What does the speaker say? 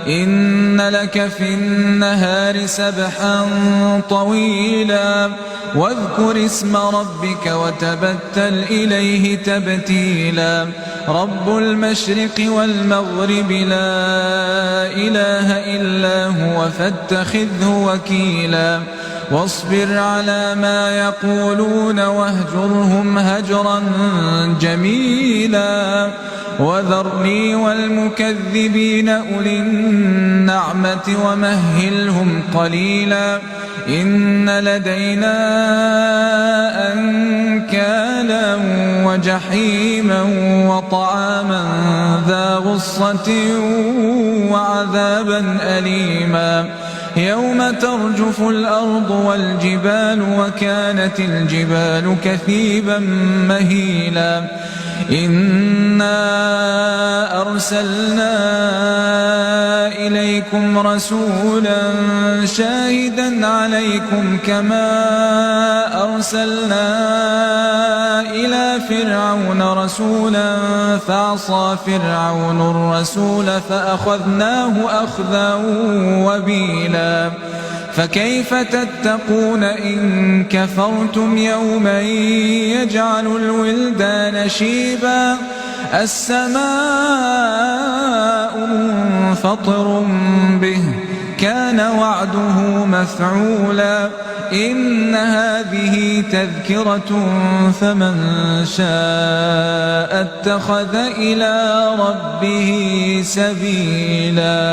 إن لك في النهار سبحا طويلا واذكر اسم ربك وتبتل إليه تبتيلا رب المشرق والمغرب لا إله إلا هو فاتخذه وكيلا واصبر على ما يقولون واهجرهم هجرا جميلا وذرني والمكذبين أولي النعمة ومهلهم قليلا إن لدينا أنكالا وجحيما وطعاما ذا غصة وعذابا أليما يوم ترجف الأرض والجبال وكانت الجبال كثيبا مهيلا إنا أرسلنا إليكم رسولا شاهدا عليكم كما أرسلنا إلى فرعون رسولا فعصى فرعون الرسول فأخذناه أخذا وبيلا فكيف تتقون إن كفرتم يوما يجعل الولدان شيبا السماء منفطر به كان وعده مفعولا إن هذه تذكرة فمن شاء اتخذ إلى ربه سبيلا.